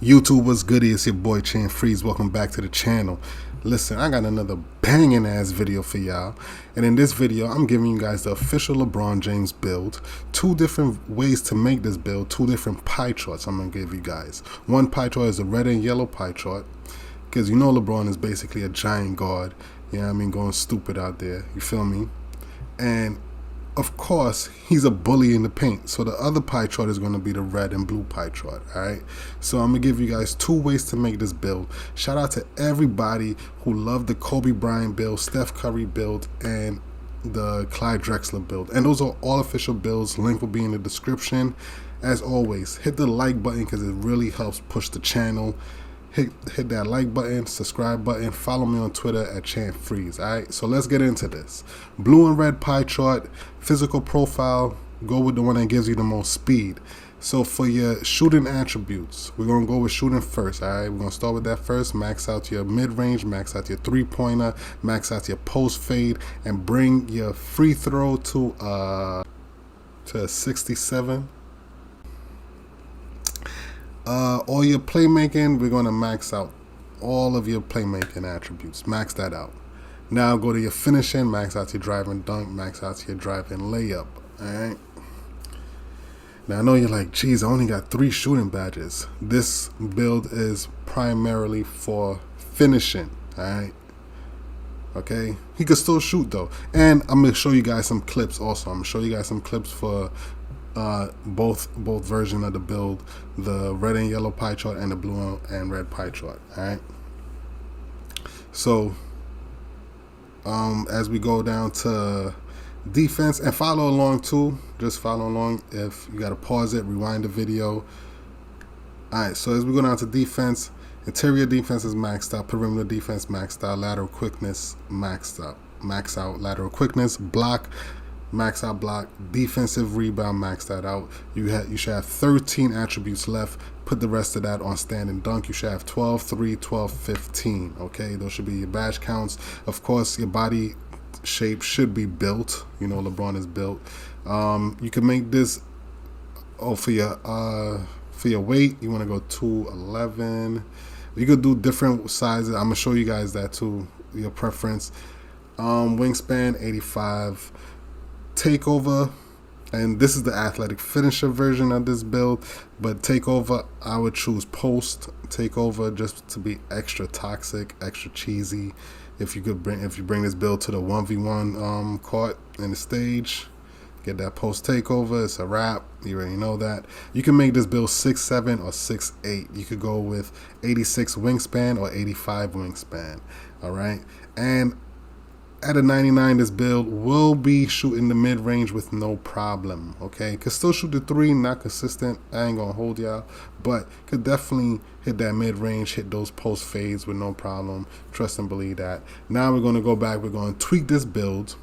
YouTube, what's goody? It's your boy Chan Freeze. Welcome back to the channel. Listen, I got another banging ass video for y'all, and in this video I'm giving you guys the official LeBron James build, two different ways to make this build, two different pie charts I'm gonna give you guys. One pie chart is a red and yellow pie chart, because you know LeBron is basically a giant guard, you know what I mean, going stupid out there, you feel me? And of course, he's a bully in the paint. So the other pie chart is going to be the red and blue pie chart. All right. So I'm going to give you guys two ways to make this build. Shout out to everybody who loved the Kobe Bryant build, Steph Curry build, and the Clyde Drexler build. And those are all official builds. Link will be in the description. As always, hit the like button because it really helps push the channel. Hit that like button, subscribe button, follow me on Twitter at ChanFreeze. Alright, so let's get into this. Blue and red pie chart, physical profile, go with the one that gives you the most speed. So for your shooting attributes, we're going to go with shooting first. Alright, we're going to start with that first. Max out your mid-range, max out your three-pointer, max out your post fade, and bring your free throw to a 67. All your playmaking, we're going to max out all of your playmaking attributes. Max that out. Now go to your finishing, max out your drive and dunk, max out your drive and layup. Alright. Now I know you're like, geez, I only got 3 shooting badges. This build is primarily for finishing. Alright. Okay. He could still shoot though. And I'm going to show you guys some clips also. I'm going to show you guys some clips for both version of the build, the red and yellow pie chart and the blue and red pie chart. All right, so as we go down to defense, and follow along too, just follow along. If you got to pause it, rewind the video. All right, so as we go down to defense, interior defense is maxed out, perimeter defense maxed out, lateral quickness maxed out, max out lateral quickness, block max out block, defensive rebound, max that out. You should have 13 attributes left. Put the rest of that on stand and dunk. You should have 12, 3, 12, 15. Okay, those should be your badge counts. Of course, your body shape should be built. You know, LeBron is built. You can make this for your weight. You want to go 211. You could do different sizes. I'm gonna show you guys that too. Your preference. Wingspan 85. Takeover, and this is the athletic finisher version of this build, but takeover I would choose post takeover just to be extra toxic, extra cheesy. If you bring this build to the 1v1 court in the stage, get that post takeover, it's a wrap. You already know that. You can make this build 6'7" or 6'8". You could go with 86 wingspan or 85 wingspan. All right, and at a 99, this build will be shooting the mid-range with no problem, okay? Could still shoot the 3, not consistent. I ain't gonna hold y'all, but could definitely hit that mid-range, hit those post fades with no problem. Trust and believe that. Now we're gonna go back. We're gonna tweak this build,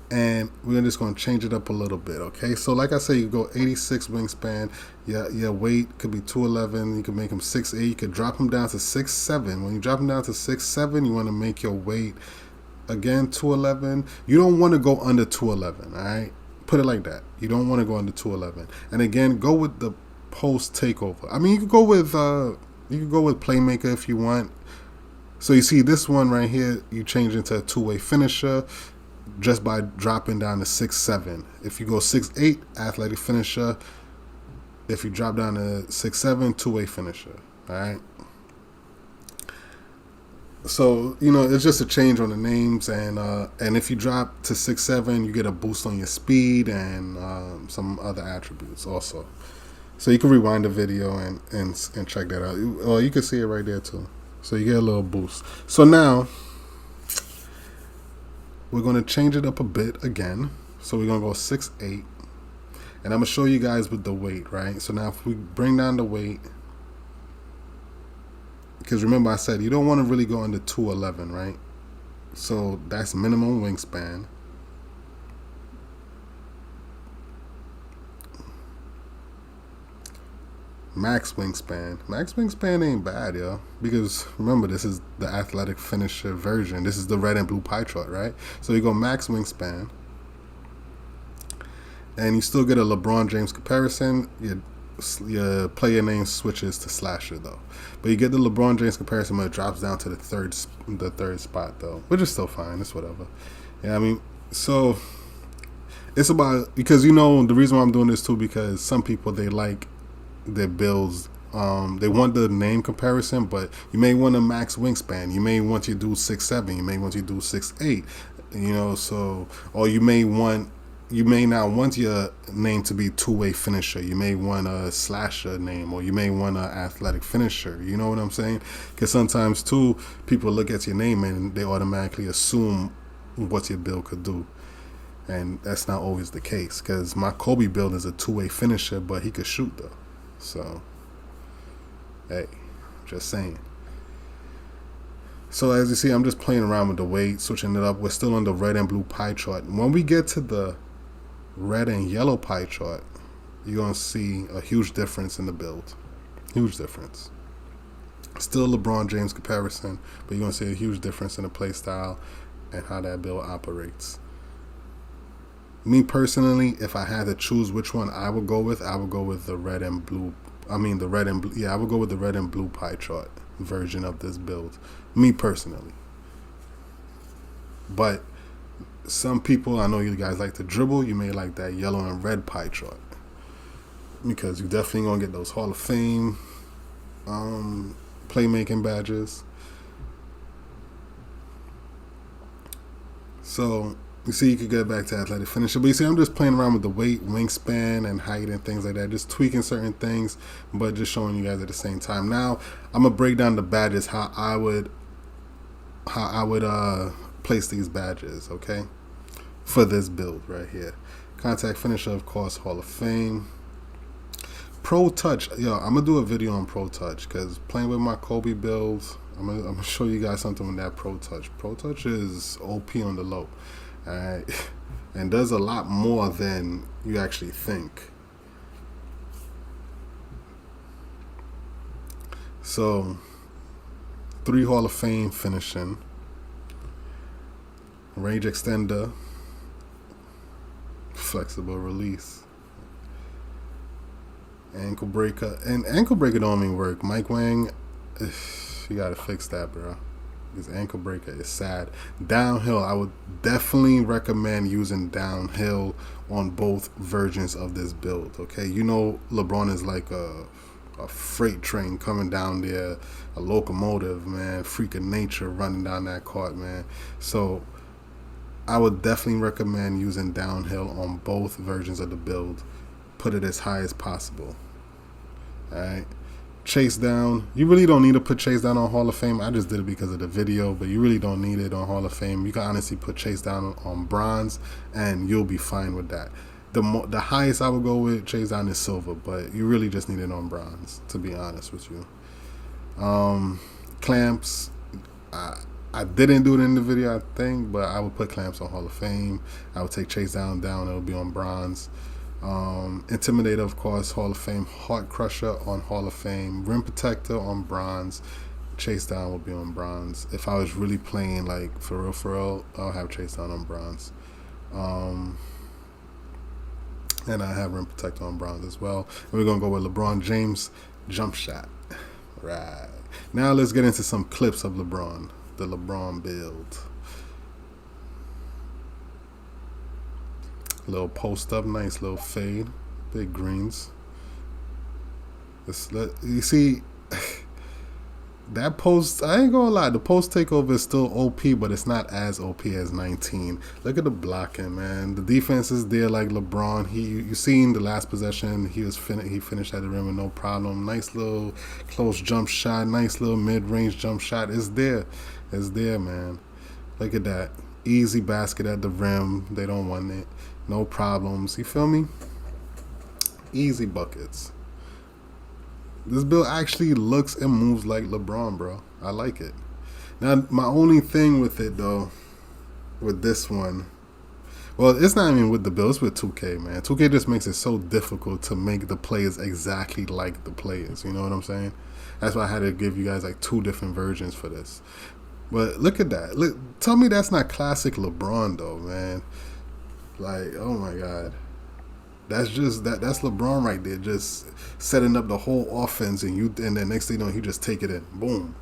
and we're just gonna change it up a little bit, okay? So like I said, you go 86 wingspan. Your weight could be 211. You can make him 6'8". You could drop him down to 6'7". When you drop him down to 6'7", you want to make your weight again 211. You don't want to go under 211. All right, put it like that. You don't want to go under 211. And again, go with the post takeover. I mean, you could go with Playmaker if you want. So you see this one right here, you change into a two-way finisher just by dropping down to 6'7". If you go 6'8", athletic finisher. If you drop down to 6'7", two-way finisher. All right. So you know, it's just a change on the names, and if you drop to 6'7", you get a boost on your speed and some other attributes also. So you can rewind the video and check that out. Or you can see it right there too. So you get a little boost. So now we're going to change it up a bit again. So we're going to go 6'8". And I'm going to show you guys with the weight, right? So now if we bring down the weight, because remember I said you don't want to really go under 211, right? So that's minimum wingspan. Max wingspan. Max wingspan ain't bad, yo. Because remember, this is the athletic finisher version. This is the red and blue pie chart, right? So you go max wingspan. And you still get a LeBron James comparison. your player name switches to slasher though. But you get the LeBron James comparison, but it drops down to the third spot though, which is still fine. It's whatever. Yeah, I mean, so it's about, because the reason why I'm doing this too, because some people, they like their builds. They want the name comparison, but you may want a max wingspan. You may want to do 6'7". You may want to do 6'8". So, or you may not want your name to be two-way finisher. You may want a slasher name, or you may want an athletic finisher. You know what I'm saying? Because sometimes too, people look at your name and they automatically assume what your build could do. And that's not always the case, because my Kobe build is a two-way finisher, but he could shoot though. So, hey, just saying. So as you see, I'm just playing around with the weight, switching it up. We're still on the red and blue pie chart. When we get to the red and yellow pie chart, you're going to see a huge difference in the build. Huge difference. Still LeBron James comparison, but you're going to see a huge difference in the play style and how that build operates. Me personally, if I had to choose which one I would go with the red and blue. I would go with the red and blue pie chart version of this build. Me personally. But some people, I know you guys like to dribble, you may like that yellow and red pie chart, because you definitely gonna get those Hall of Fame playmaking badges. So you see, you could get back to athletic finisher, but you see, I'm just playing around with the weight, wingspan, and height and things like that, just tweaking certain things, but just showing you guys at the same time. Now I'm gonna break down the badges, how I would place these badges, okay, for this build right here. Contact finisher, of course, Hall of Fame. Pro touch, I'm gonna do a video on pro touch, because playing with my Kobe builds, I'm gonna show you guys something with that pro touch. Pro touch is OP on the low. Alright, and does a lot more than you actually think. So, 3 Hall of Fame finishing, range extender, flexible release, ankle breaker. And ankle breaker don't even work. Mike Wang, you gotta fix that, bro. His ankle breaker is sad. Downhill, I would definitely recommend using downhill on both versions of this build. Okay, LeBron is like a freight train coming down there, a locomotive, man, freak of nature running down that court, man. So I would definitely recommend using downhill on both versions of the build. Put it as high as possible. All right. Chase down, you really don't need to put chase down on Hall of Fame. I just did it because of the video, but you really don't need it on Hall of Fame. You can honestly put chase down on bronze and you'll be fine with that. The highest I would go with chase down is silver, but you really just need it on bronze, to be honest with you. Clamps, I didn't do it in the video, I think, but I would put clamps on Hall of Fame. I would take chase down, it'll be on bronze. Intimidator, of course, Hall of Fame. Heart Crusher on Hall of Fame. Rim Protector on bronze. Chase down will be on bronze. If I was really playing like for real, I'll have chase down on bronze. And I have Rim Protector on bronze as well. And we're gonna go with LeBron James jump shot. Right. Now let's get into some clips of LeBron. The LeBron build. Little post up, nice little fade, big greens. You see, that post, I ain't gonna lie, the post takeover is still OP, but it's not as OP as 19. Look at the blocking, man. The defense is there like LeBron. You seen the last possession, he finished at the rim with no problem. Nice little close jump shot, nice little mid-range jump shot. It's there, man. Look at that. Easy basket at the rim. They don't want it. No problems. You feel me? Easy buckets. This build actually looks and moves like LeBron, bro. I like it. Now, my only thing with it, though, with this one, well, it's not even with the build. It's with 2K, man. 2K just makes it so difficult to make the players exactly like the players. You know what I'm saying? That's why I had to give you guys like 2 different versions for this. But look at that. Look, tell me that's not classic LeBron, though, man. Like, oh my God. That's LeBron right there, just setting up the whole offense, and then next thing you know, he just take it in, boom.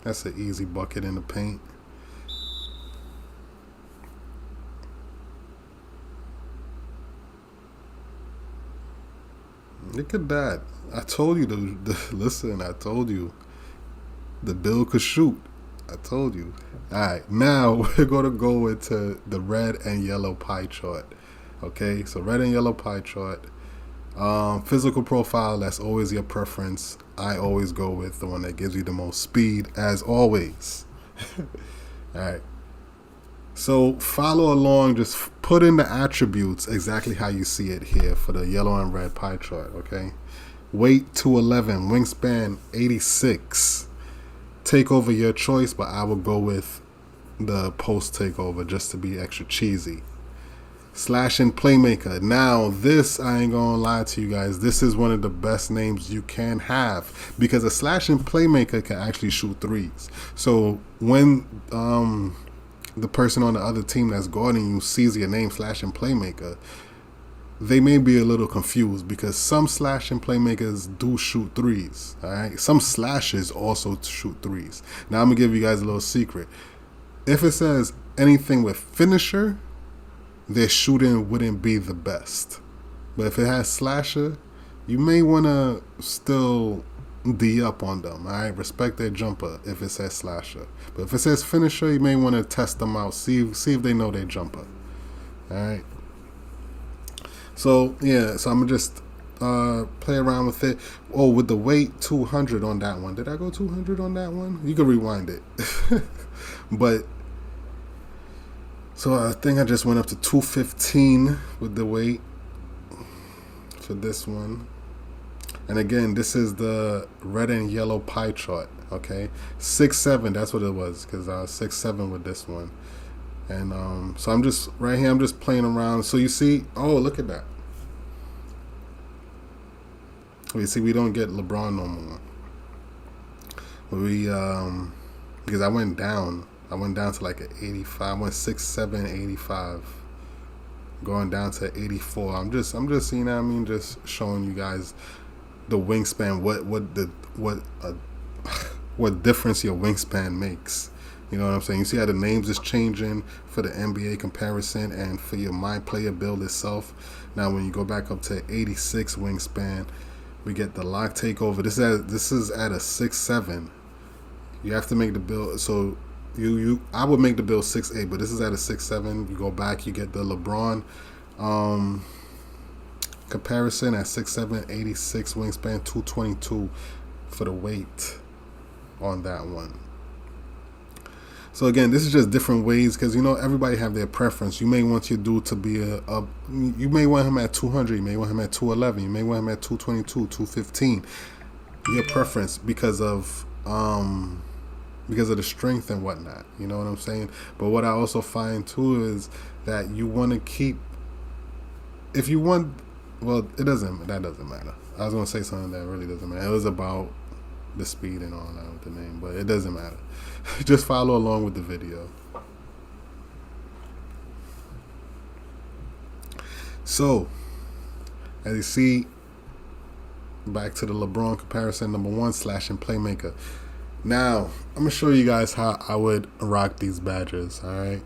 That's an easy bucket in the paint. Look at that. I told you listen, I told you the bill could shoot. I told you. Alright, now we're gonna go into the red and yellow pie chart. Okay, so red and yellow pie chart. Physical profile, that's always your preference. I always go with the one that gives you the most speed, as always. Alright. So follow along, just put in the attributes exactly how you see it here for the yellow and red pie chart, okay? Weight 211, wingspan 86. Takeover your choice, but I will go with the post takeover just to be extra cheesy. Slash and playmaker. Now this, I ain't gonna lie to you guys, this is one of the best names you can have, because a slash and playmaker can actually shoot threes. So when the person on the other team that's guarding you sees your name slash and playmaker, they may be a little confused, because some slash and playmakers do shoot threes. All right, some slashes also shoot threes. Now I'm gonna give you guys a little secret. If it says anything with finisher, their shooting wouldn't be the best. But if it has slasher, you may want to still D up on them. All right, respect their jumper if it says slasher. But if it says finisher, you may want to test them out, see if they know their jumper. All right. So yeah, so I'm gonna just play around with it. Oh, with the weight 200 on that one. Did I go 200 on that one? You can rewind it. But so I think I just went up to 215 with the weight for this one. And again, this is the red and yellow pie chart, okay? 6'7", that's what it was, because I was 6'7" with this one. And so I'm just, right here, I'm just playing around. So you see, oh, look at that. You see, we don't get LeBron no more. We, because I went down to like an 85. I went 6'7", 85. Going down to 84. I'm just, you know what I mean, just showing you guys the wingspan, what difference your wingspan makes. You know what I'm saying? You see how the names is changing for the NBA comparison and for your my player build itself. Now when you go back up to 86 wingspan, we get the lock takeover. This is at a 6'7". You have to make the build, so I would make the build 6'8", but this is at a 6'7". You go back, you get the LeBron comparison at 6'7", 86 wingspan, 222 for the weight on that one. So again, this is just different ways, because you know everybody have their preference. You may want your dude to be you may want him at 200, you may want him at 211, you may want him at 222, 215. Your preference because of the strength and whatnot. You know what I'm saying? But what I also find too is that you want to keep, if you want, well, that doesn't matter. I was gonna say something that really doesn't matter. It was about the speed and all that with the name, but it doesn't matter. Just follow along with the video. So, as you see, back to the LeBron comparison, number one, slash and playmaker. Now, I'm going to show you guys how I would rock these badges, all right?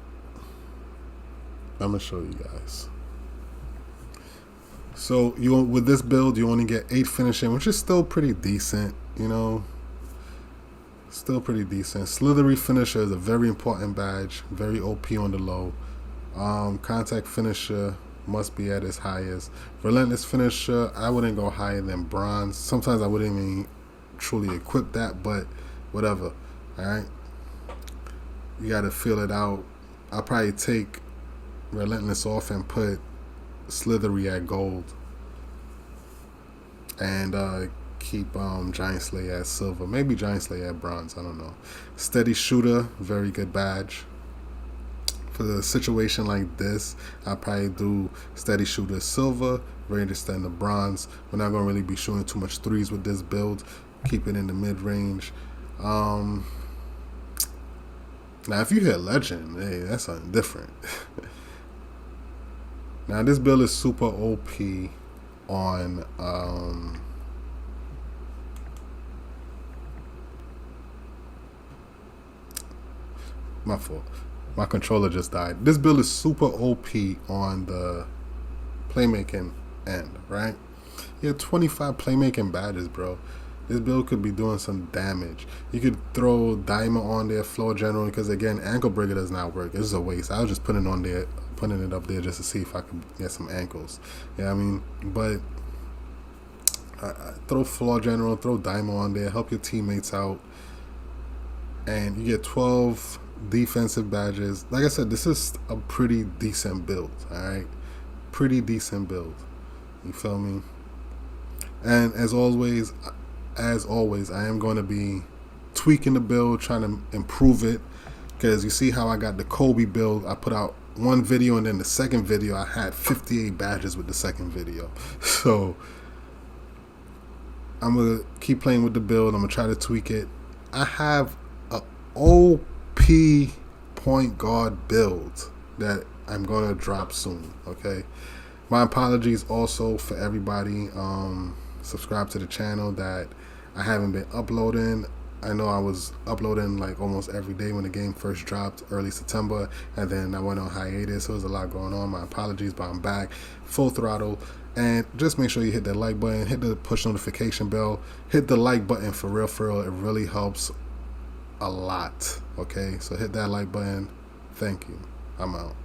I'm going to show you guys. So, with this build, you only get 8 finishing, which is still pretty decent, you know? Still pretty decent. Slithery finisher is a very important badge, very OP on the low. Contact finisher must be at its highest. Relentless finisher, I wouldn't go higher than bronze. Sometimes I wouldn't even truly equip that, but whatever. Alright, you gotta feel it out. I'll probably take relentless off and put slithery at gold, and keep Giant Slayer at silver, maybe Giant Slayer at bronze, I don't know. Steady shooter, very good badge. For the situation like this, I'll probably do steady shooter silver, ready to stand the bronze. We're not gonna really be shooting too much threes with this build. Keep it in the mid range. Now, if you hit legend, hey, that's something different. Now, this build is super OP on my fault. My controller just died. This build is super OP on the playmaking end, right? You have 25 playmaking badges, bro. This build could be doing some damage. You could throw diamond on there, floor general, because again, ankle breaker does not work. This is a waste. I was just putting it up there just to see if I could get some ankles. Yeah, I mean, but throw floor general, throw diamond on there, help your teammates out, and you get 12 defensive badges. Like I said, this is a pretty decent build. All right, pretty decent build. You feel me? And as always, I am going to be tweaking the build, trying to improve it. Because you see how I got the Kobe build. I put out one video, and then the second video, I had 58 badges with the second video. So I'm going to keep playing with the build. I'm going to try to tweak it. I have a OP point guard build that I'm going to drop soon, okay? My apologies also for everybody subscribe to the channel that I haven't been uploading. I know I was uploading like almost every day when the game first dropped early September, and then I went on hiatus. So there was a lot going on. My apologies, but I'm back full throttle. And just make sure you hit that like button, hit the push notification bell, hit the like button for real, it really helps a lot. Okay, so hit that like button. Thank you. I'm out.